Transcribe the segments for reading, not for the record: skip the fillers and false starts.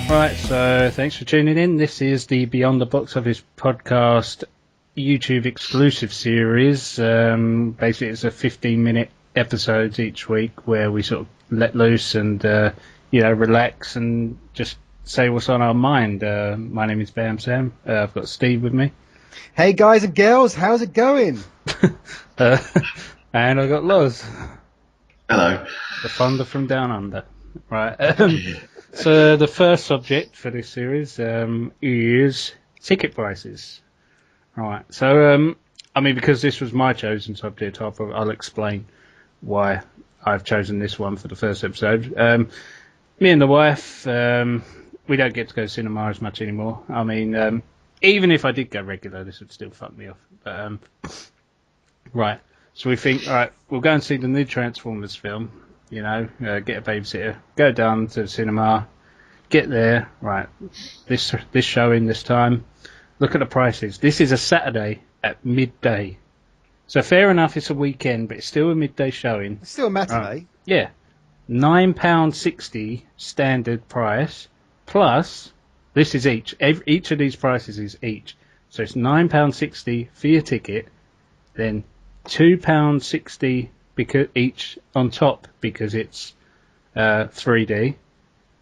Right, so thanks for tuning in. This is the Beyond the Box Office podcast YouTube exclusive series. Basically, it's a 15-minute episodes each week where we sort of let loose and, relax and just say what's on our mind. My name is Bam Sam. I've got Steve with me. Hey guys and girls, how's it going? And I've got Loz. Hello. The funder from down under. Right. So the first subject for this series is ticket prices. All right. So because this was my chosen subject, I'll explain why I've chosen this one for the first episode. Me and the wife, we don't get to go to cinema as much anymore. I mean, even if I did go regular, this would still fuck me off. But right. So we think, all right, we'll go and see the new Transformers film. Get a babysitter, go down to the cinema, get there, right, this showing this time, look at the prices. This is a Saturday at midday. So fair enough, it's a weekend, but it's still a midday showing. It's still a matinee. Right. Yeah. £9.60 standard price, plus, this is each. Each of these prices is each. So it's £9.60 for your ticket, then £2.60 because each on top because it's 3D,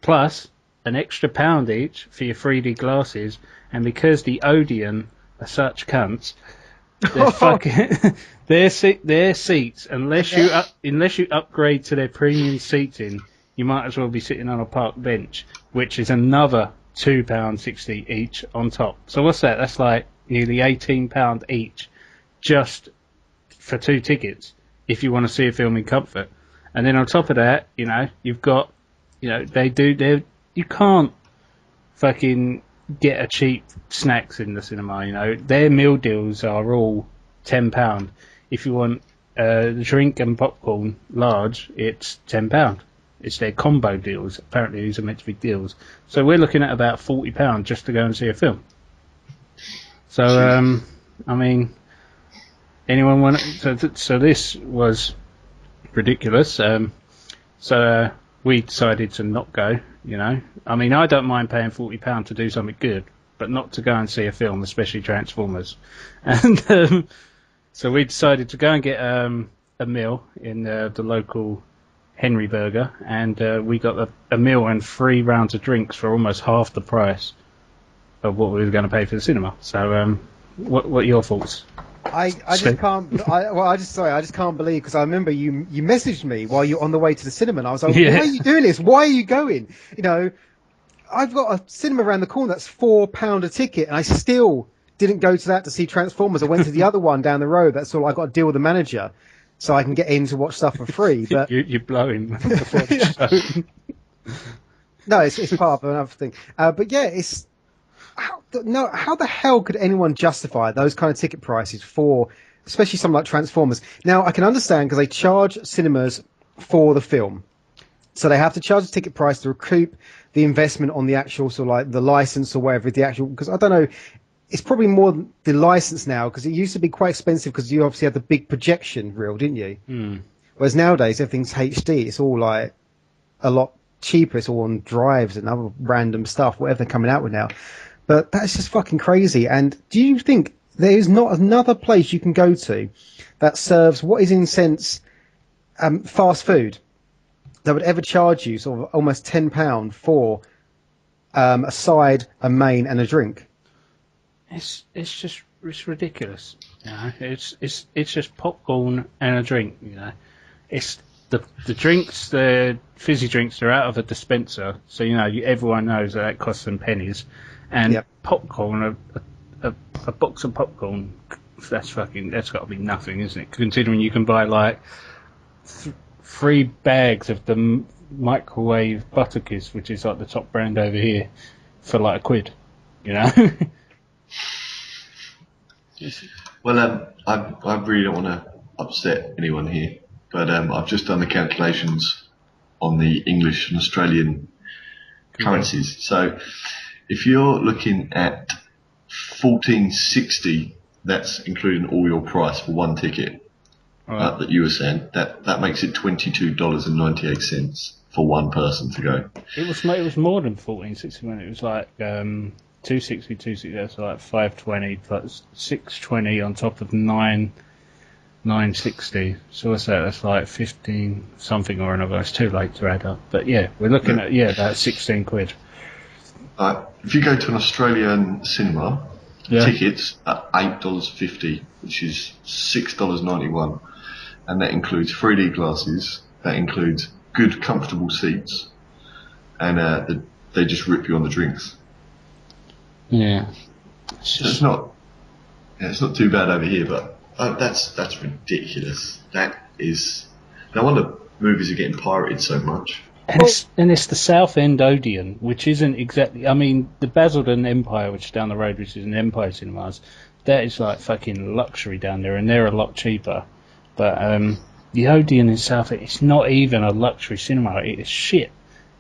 plus an extra £1 each for your 3D glasses, and because the Odeon are such cunts, they're fucking their seats unless you upgrade to their premium seating, you might as well be sitting on a park bench, which is another £2.60 each on top. So what's that? That's like nearly £18 each just for 2 tickets if you want to see a film in comfort. And then on top of that, you've got, you can't fucking get a cheap snacks in the cinema, Their meal deals are all £10. If you want drink and popcorn large, it's £10. It's their combo deals. Apparently these are meant to be deals. So we're looking at about £40 just to go and see a film. So, anyone want so this was ridiculous. So we decided to not go, I don't mind paying £40 to do something good, but not to go and see a film, especially Transformers. And so we decided to go and get a meal in the local Henry Burger, and we got a meal and 3 rounds of drinks for almost half the price of what we were going to pay for the cinema. So what are your thoughts? I just can't. I just can't believe, because I remember you messaged me while you're on the way to the cinema, and I was like, Yeah. Why are you doing this? Why are you going? I've got a cinema around the corner that's £4 a ticket, and I still didn't go to that to see Transformers. I went to the other one down the road. That's all. I got to deal with the manager, so I can get in to watch stuff for free. But you're blowing before the show. No, it's part of another thing. But yeah, it's. How the hell could anyone justify those kind of ticket prices for, especially something like Transformers? Now, I can understand because they charge cinemas for the film. So they have to charge a ticket price to recoup the investment on the actual, sort of like the license or whatever, because I don't know, it's probably more the license now, because it used to be quite expensive because you obviously had the big projection reel, didn't you? Mm. Whereas nowadays everything's HD. It's all like a lot cheaper. It's all on drives and other random stuff, whatever they're coming out with now. But that's just fucking crazy. And do you think there is not another place you can go to that serves what is in a sense fast food that would ever charge you sort of almost £10 for a side, a main, and a drink? It's ridiculous. It's just popcorn and a drink. It's the drinks, the fizzy drinks, they're out of a dispenser, so everyone knows that costs them pennies. And Yep. Popcorn, a box of popcorn, that's got to be nothing, isn't it? Considering you can buy like 3 bags of the microwave Butterkiss, which is like the top brand over here, for like £1. Well, I really don't want to upset anyone here, but I've just done the calculations on the English and Australian currencies. So if you're looking at $14.60, that's including all your price for one ticket. That you were saying, that makes it $22.98. for one person to go. It was more than 14.60 when it was like 260. That's like 520 plus 620 on top of 960. So what's that? That's like 15 something or another. It's too late to add up. But yeah, we're looking at about 16 quid. If you go to an Australian cinema, tickets at $8.50, which is $6.91, and that includes 3D glasses. That includes good, comfortable seats, and they just rip you on the drinks. Yeah, it's not too bad over here, but that's ridiculous. That is no wonder movies are getting pirated so much. And it's the South End Odeon, which isn't exactly. I mean, the Basildon Empire, which is down the road, which is an Empire Cinemas, that is like fucking luxury down there, and they're a lot cheaper. But the Odeon in South End, it's not even a luxury cinema. It is shit.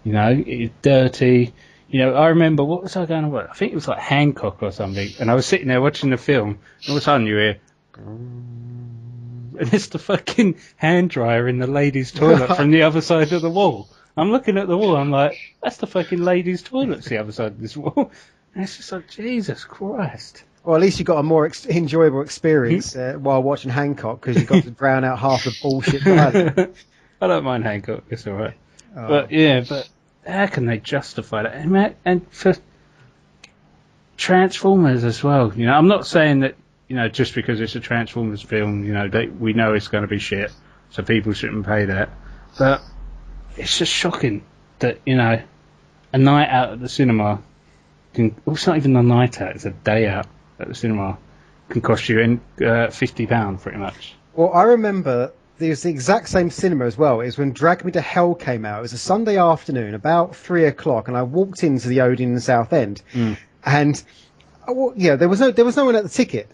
You know, it's dirty. You know, I remember, what was I going to watch? I think it was like Hancock or something, and I was sitting there watching the film, and all of a sudden you hear, and it's the fucking hand dryer in the ladies' toilet from the other side of the wall. I'm looking at the wall, I'm like, that's the fucking ladies' toilet's the other side of this wall. And it's just like, Jesus Christ. Well, at least you got a more enjoyable experience while watching Hancock, because you got to drown out half the bullshit. I don't mind Hancock, it's alright. Oh. But how can they justify that? And for Transformers as well, you know, I'm not saying that, you know, just because it's a Transformers film, you know, we know it's going to be shit, so people shouldn't pay that. But it's just shocking that, you know, a night out at the cinema can, well, it's not even a night out, it's a day out at the cinema, can cost you £50 pretty much. Well, I remember there was the exact same cinema as well. It was when Drag Me to Hell came out. It was a Sunday afternoon, about 3 o'clock, and I walked into the Odeon in the South End, and there was no one at the ticket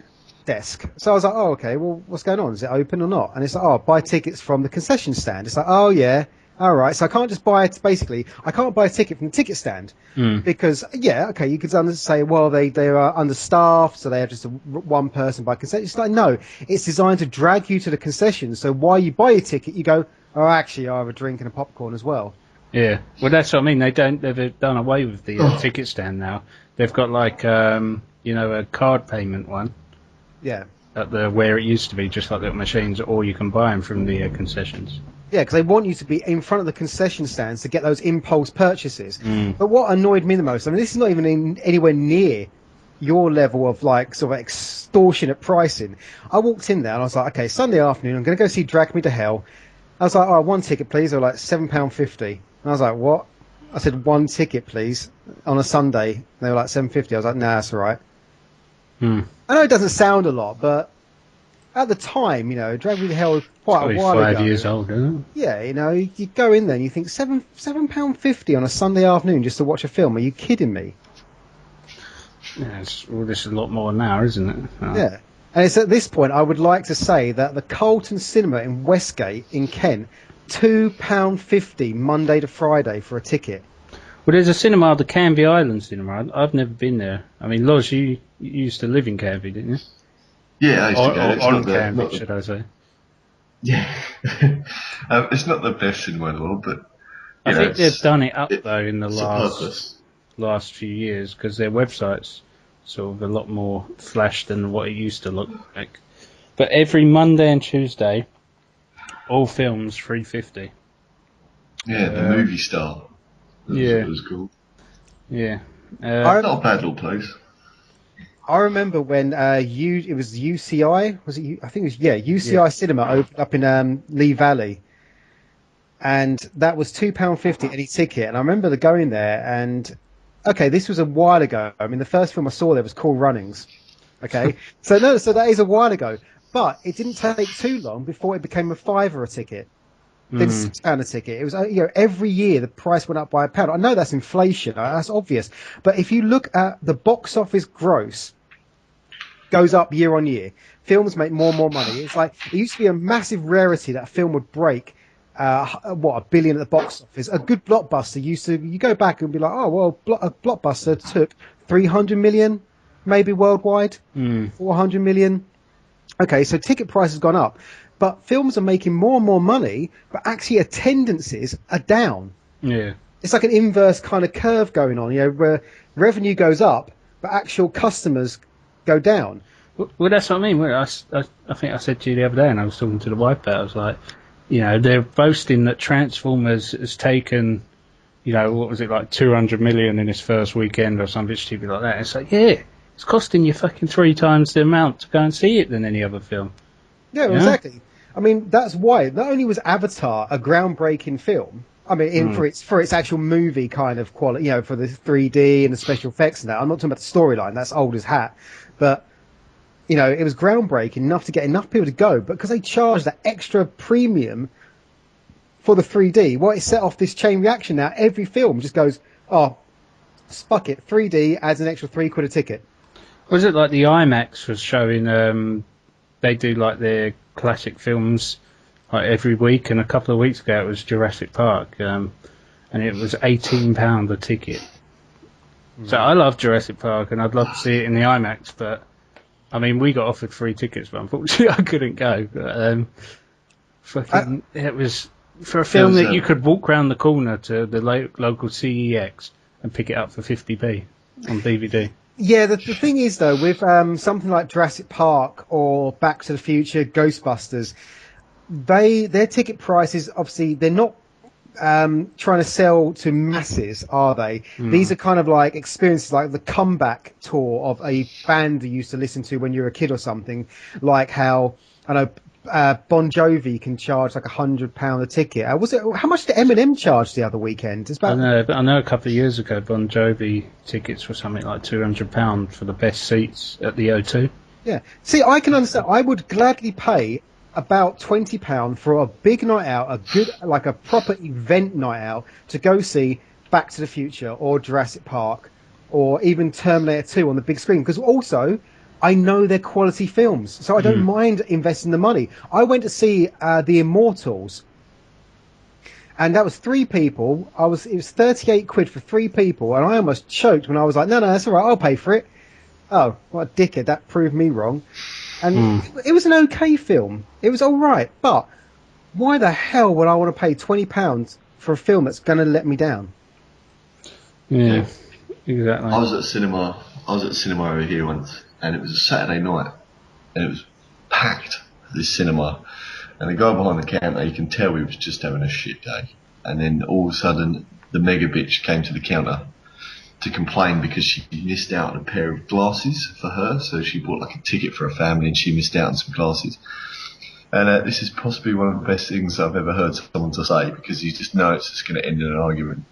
desk. So I was like, oh, okay, well, what's going on? Is it open or not? And it's like, oh, buy tickets from the concession stand. It's like, oh yeah. All right, so I can't just buy it. Basically, I can't buy a ticket from the ticket stand because, you could say, well, they are understaffed, so they have just one person by concession. It's like, no, it's designed to drag you to the concession. So while you buy your ticket, you go, oh, actually, I have a drink and a popcorn as well. Yeah, well, that's what I mean. They've done away with the ticket stand now. They've got like, a card payment one. Yeah. At where it used to be, just like little machines, or you can buy them from the concessions. Yeah, because they want you to be in front of the concession stands to get those impulse purchases. But what annoyed me the most, I mean, this is not even anywhere near your level of like sort of extortionate pricing. I walked in there and I was like, okay, Sunday afternoon, I'm going to go see Drag Me to Hell. I was like, oh, one ticket, please. They were like £7.50. And I was like, what? I said, one ticket, please, on a Sunday. And they were like £7.50. I was like, nah, that's all right. I know it doesn't sound a lot, but at the time, you know, Drag Me to Hell was quite a while ago. 5 years old, isn't it? Yeah, you know, you go in there and you think £7.50 on a Sunday afternoon just to watch a film. Are you kidding me? Yeah, this is a lot more now, isn't it? Yeah. And it's at this point I would like to say that the Carlton Cinema in Westgate in Kent, £2.50 Monday to Friday for a ticket. Well, there's a cinema, the Canvey Island Cinema. I've never been there. I mean, Loz, you used to live in Canvey, didn't you? Yeah, I used to go. It's on Canvey, should I say? Yeah. It's not the best cinema in the world, but I think they've done it up though in the last few years, because their website's sort of a lot more flash than what it used to look like. But every Monday and Tuesday, all films $3.50. Yeah, the movie star. It was cool. Yeah. Not a bad little place. I remember when it was UCI, was it? I think it was UCI Cinema opened up in Lee Valley, and that was £2.50 any ticket. And I remember going there, and okay, this was a while ago. I mean, the first film I saw there was Cool Runnings. Okay, so that is a while ago, but it didn't take too long before it became a £5 a ticket. Then £6 a ticket. It was, every year the price went up by £1. I know that's inflation. That's obvious. But if you look at the box office gross, goes up year on year. Films make more and more money. It's like, it used to be a massive rarity that a film would break, $1 billion at the box office. A good blockbuster you go back and be like, oh, well, a blockbuster took 300 million, maybe worldwide, 400 million. Okay, so ticket price has gone up. But films are making more and more money, but actually attendances are down. Yeah. It's like an inverse kind of curve going on, where revenue goes up, but actual customers go down. Well, that's what I mean. I think I said to you the other day, and I was talking to the wife about it, I was like, they're boasting that Transformers has taken, what was it, like 200 million in its first weekend or something stupid like that. It's like, yeah, it's costing you fucking 3 times the amount to go and see it than any other film. Yeah, exactly. I mean, that's why not only was Avatar a groundbreaking film, I mean, for its actual movie kind of quality, for the 3D and the special effects and that. I'm not talking about the storyline; that's old as hat. But it was groundbreaking enough to get enough people to go. But because they charged that extra premium for the 3D, it set off this chain reaction. Now every film just goes, oh, fuck it, 3D adds an extra £3 a ticket. Was it like the IMAX was showing? They do like their classic films like every week, and a couple of weeks ago it was Jurassic Park, and it was £18 a ticket. So I love Jurassic Park, and I'd love to see it in the IMAX, but I mean, we got offered free tickets, but unfortunately I couldn't go. But it was for a film that you could walk round the corner to the local CEX and pick it up for 50p on DVD. Yeah, the thing is, though, with something like Jurassic Park or Back to the Future, Ghostbusters, their ticket prices, obviously, they're not trying to sell to masses, are they? These are kind of like experiences, like the comeback tour of a band you used to listen to when you were a kid or something, like how, I know, Bon Jovi can charge like £100 a ticket. How much did Eminem charge the other weekend? I know a couple of years ago Bon Jovi tickets were something like £200 for the best seats at the O2. Yeah. See, I can understand. I would gladly pay about £20 for a big night out, a proper event night out, to go see Back to the Future or Jurassic Park or even Terminator 2 on the big screen. Because also, I know they're quality films, so I don't mind investing the money. I went to see The Immortals, and that was 3 people. It was £38 for 3 people, and I almost choked when I was like, no, that's all right, I'll pay for it. Oh, what a dickhead! That proved me wrong. And it was an okay film. It was all right, but why the hell would I want to pay £20 for a film that's going to let me down? Yeah, exactly. I was at cinema over here once, and it was a Saturday night, and it was packed, this cinema. And the guy behind the counter, you can tell he was just having a shit day. And then all of a sudden, the mega bitch came to the counter to complain because she missed out on a pair of glasses for her. So she bought like a ticket for a family, and she missed out on some glasses. And this is possibly one of the best things I've ever heard someone to say, because you just know it's just going to end in an argument.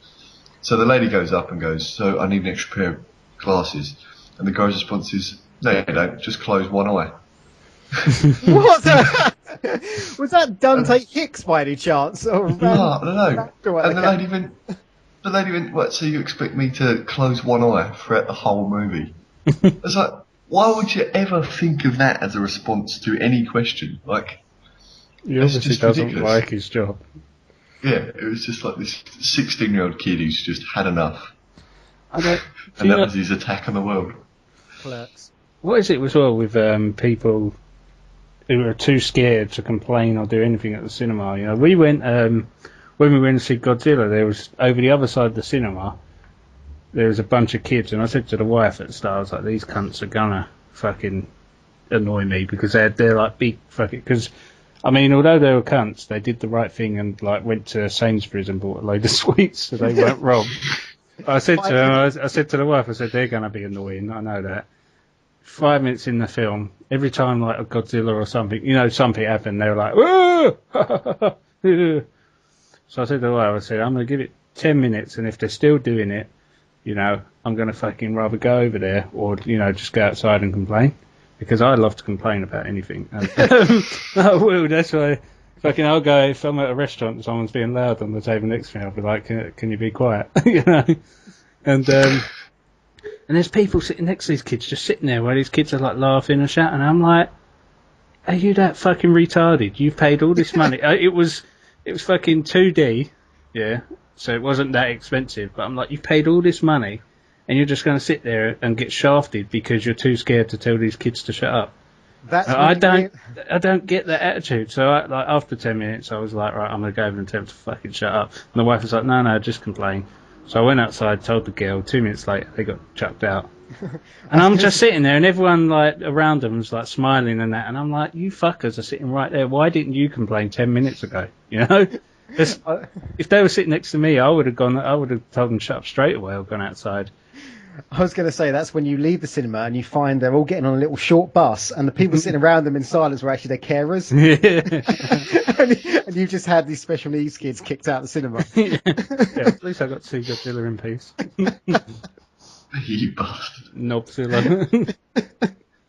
So the lady goes up and goes, so I need an extra pair of glasses. And the guy's response is, no, you don't, just close one eye. What? Was that Dante Hicks by any chance? Or no. And the lady went, what, so you expect me to close one eye throughout the whole movie? It's like, why would you ever think of that as a response to any question? Like, he obviously doesn't ridiculous. like his job. Yeah, it was just like this 16-year-old kid who's just had enough. And that was his attack on the world. Clerks. What is it as well with people who are too scared to complain or do anything at the cinema? We went when we went to see Godzilla. There was over the other side of the cinema. There was a bunch of kids, and I said to the wife at the start, I was like, "These cunts are gonna fucking annoy me because they're like big fucking." Because I mean, although they were cunts, they did the right thing and like went to Sainsbury's and bought a load of sweets, so they weren't wrong. I said to her, I said to the wife, I said, they're going to be annoying, I know that. 5 minutes in the film, every time like a Godzilla or something, something happened, they were like, whoa! So I said to the wife, I said, I'm going to give it 10 minutes, and if they're still doing it, I'm going to fucking rather go over there or, just go outside and complain. Because I love to complain about anything. I will, that's why. I'll go, if I'm at a restaurant and someone's being loud on the table next to me, I'll be like, can you be quiet? And there's people sitting next to these kids, just sitting there, where these kids are like laughing and shouting, and I'm like, are you that fucking retarded? You've paid all this money. It was fucking 2D, yeah, so it wasn't that expensive, but I'm like, you've paid all this money, and you're just going to sit there and get shafted because you're too scared to tell these kids to shut up. That's I when don't get that attitude. So like after 10 minutes, I was like, right, I'm gonna go over and tell him to fucking shut up. And the wife was like, no, just complain. So I went outside, told the girl. 2 minutes later, they got chucked out. And I'm just sitting there, and everyone like around them was like smiling and that. And I'm like, you fuckers are sitting right there. Why didn't you complain 10 minutes ago? You know, if they were sitting next to me, I would have gone. I would have told them shut up straight away or gone outside. I was going to say that's when you leave the cinema and you find they're all getting on a little short bus, and the people sitting around them in silence were actually their carers. and you've just had these special needs kids kicked out of the cinema. Yeah, at least I got to see Godzilla in peace. You bastard. Nobzilla.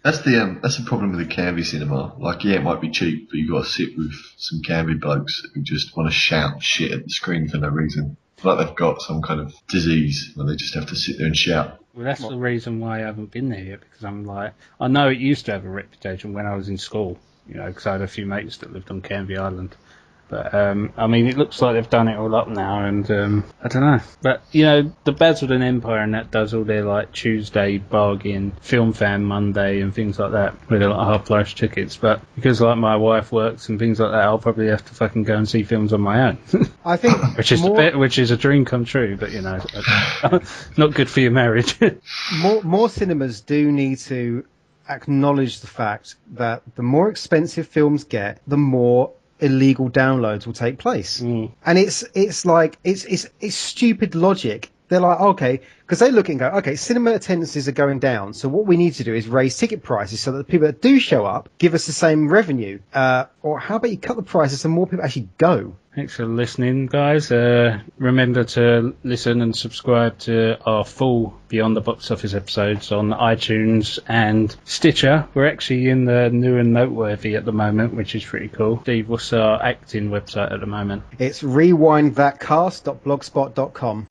That's the problem with the Canvey cinema. Like, yeah, it might be cheap, but you've got to sit with some Canvey blokes who just want to shout shit at the screen for no reason. It's like they've got some kind of disease where they just have to sit there and shout. Well, that's the reason why I haven't been there yet, because I'm like, I know it used to have a reputation when I was in school, you know, because I had a few mates that lived on Canvey Island. But, I mean, it looks like they've done it all up now, and I don't know. But, you know, the Basildon Empire and that does all their, like, Tuesday bargain, Film Fan Monday and things like that, with their, like, half-price tickets. But because, like, my wife works and things like that, I'll probably have to fucking go and see films on my own. I think which is a dream come true, but, you know, not good for your marriage. more cinemas do need to acknowledge the fact that the more expensive films get, the more illegal downloads will take place. And it's like it's stupid logic. They're like, okay, because they look and go, okay, cinema attendances are going down, so what we need to do is raise ticket prices so that the people that do show up give us the same revenue. Or how about you cut the prices so more people actually go? Thanks for listening, guys. Remember to listen and subscribe to our full Beyond the Box Office episodes on iTunes and Stitcher. We're actually in the new and noteworthy at the moment, which is pretty cool. Steve, what's our acting website at the moment? It's rewindthatcast.blogspot.com.